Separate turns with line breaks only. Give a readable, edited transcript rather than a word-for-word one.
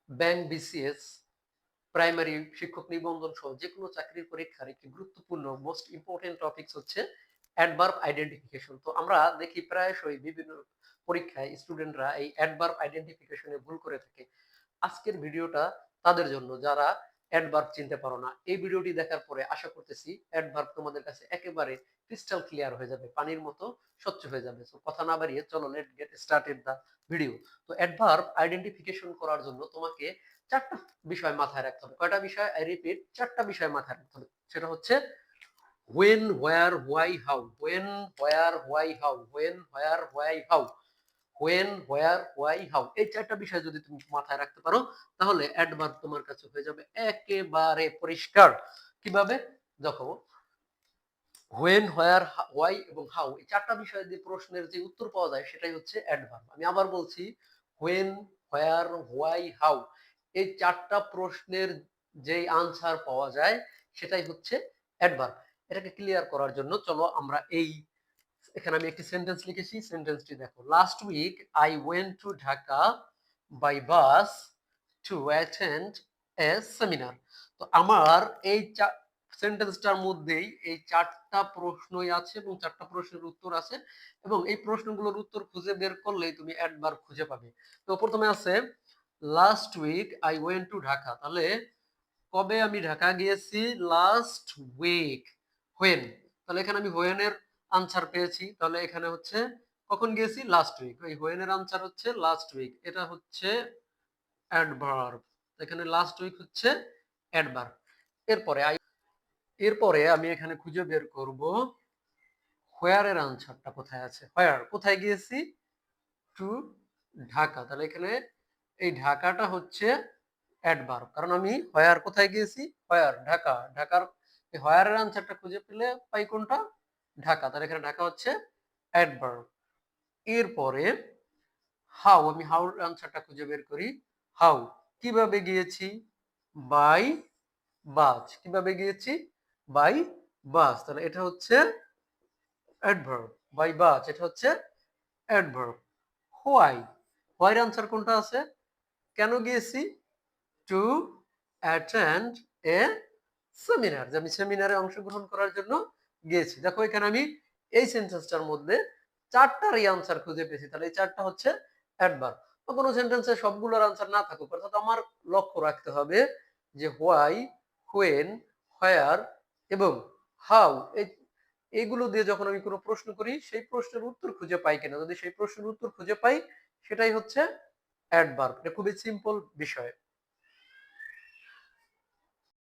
Bank, BCS, primary শিক্ষক নিবন্ধন সহ যেকোনো চাকরির পরীক্ষার একটি গুরুত্বপূর্ণ মোস্ট ইম্পর্টেন্ট টপিকস হচ্ছে অ্যাডভার্ব আইডেন্টিফিকেশন। তো আমরা দেখি প্রায়শই বিভিন্ন পরীক্ষায় স্টুডেন্টরা এই অ্যাডভার্ব আইডেন্টিফিকেশনে ভুল করে থাকে। আজকের ভিডিওটা তাদের জন্য যারা অ্যাডভার্ব চিনতে পারো না। এই ভিডিওটি দেখার পরে আশা করতেছি অ্যাডভার্ব তোমাদের কাছে একেবারে ক্রিস্টাল ক্লিয়ার হয়ে যাবে, পানির মতো স্বচ্ছ হয়ে যাবে। তো কথা না বাড়িয়ে চলো late get started the video. তো অ্যাডভার্ব আইডেন্টিফিকেশন করার জন্য তোমাকে চারটা বিষয় মাথায় রাখতে হবে। কয়টা বিষয়? আই রিপিট, চারটা বিষয় মাথায় রাখতে হবে। সেটা হচ্ছে when, where, why, how. when, where, why, how. when, where, why, how. when, where, why, how. এই চারটা বিষয় যদি তুমি মাথায় রাখতে পারো তাহলে অ্যাডভার্ব তোমার কাছে হয়ে যাবে একেবারে পরিষ্কার। কিভাবে? দেখো, when, where, why এবং how এই চারটা বিষয় দিয়ে প্রশ্নের যে উত্তর পাওয়া যায় সেটাই হচ্ছে অ্যাডভার্ব। আমি আবার বলছি, when, where, why, how এই চারটা প্রশ্নের যেই আনসার পাওয়া যায় সেটাই হচ্ছে অ্যাডভার্ব। এটাকে ক্লিয়ার করার জন্য চলো আমরা এখানে আমি একটি সেন্টেন্স লিখেছি, সেন্টেন্সটি দেখো। Last week I went to Dhaka by bus to attend a seminar. তো আমার এই সেন্টেন্সটার মধ্যেই এই চারটা প্রশ্নই আছে এবং চারটা প্রশ্নের উত্তর আছে এবং এই প্রশ্নগুলোর উত্তর খুঁজে বের করলেই তুমি অ্যাডভার্ব খুঁজে পাবে। তো প্রথমে আছে last week I went to Dhaka, তাহলে কবে আমি ঢাকা গিয়েছি? Last week. হোয়েন, তাহলে এখানে আমি হোয়েন এর আনসার পেয়েছি, তাহলে এখানে হচ্ছে কখন গিয়েছি? Last week. এই হোয়েন এর আনসার হচ্ছে লাস্ট উইক, এটা হচ্ছে অ্যাডভার্ব। এখানে লাস্ট উইক হচ্ছে অ্যাডভার্ব। এরপরে আমি এখানে খুঁজে বের করব হোয়ার এর আনসারটা কোথায় আছে। হোয়ার, কোথায় গিয়েছি? টু ঢাকা, তাহলে এখানে এই ঢাকাটা হচ্ছে অ্যাডভার্ব, কারণ আমি হোয়ার কোথায় গিয়েছি? হোয়ার, ঢাকা। ঢাকার এই হোয়ার এর আনসারটা খুঁজে পেলে পাই কোনটা? ঢাকা, তাহলে এখানে ঢাকা হচ্ছে অ্যাডভার্ব। এরপরে হাউ, আমি হাউ এর আনসারটা খুঁজে বের করি। হাউ, কিভাবে গিয়েছি? By bus. কিভাবে গিয়েছি? বাই বাস, তাহলে এটা হচ্ছে অ্যাডভার্ব। বাই বাস, এটা হচ্ছে অ্যাডভার্ব। হোয়াই, হোয়াই এর আনসার কোনটা আছে? কেন গিয়েছি? টু অ্যাটেন্ড এ সেমিনার, যে আমি সেমিনারে অংশগ্রহণ করার জন্য গিয়েছি। দেখো এখানে আমি এই সেন্টেন্সটার মধ্যে চারটারই আনসার খুঁজে পেয়েছি, তাহলে এই চারটা হচ্ছে অ্যাডভার্ব। তো কোনো সেন্টেন্সে সবগুলোর আনসার না থাকুক, অর্থাৎ আমার লক্ষ্য রাখতে হবে যে হোয়াই, হোয়েন, হোয়ার এবং হাউ এইগুলো দিয়ে যখন আমি কোনো প্রশ্ন করি সেই প্রশ্নের উত্তর খুঁজে পাই কিনা। যদি সেই প্রশ্নের উত্তর খুঁজে পাই সেটাই হচ্ছে অ্যাডভার্ব। এটা খুবই সিম্পল বিষয়।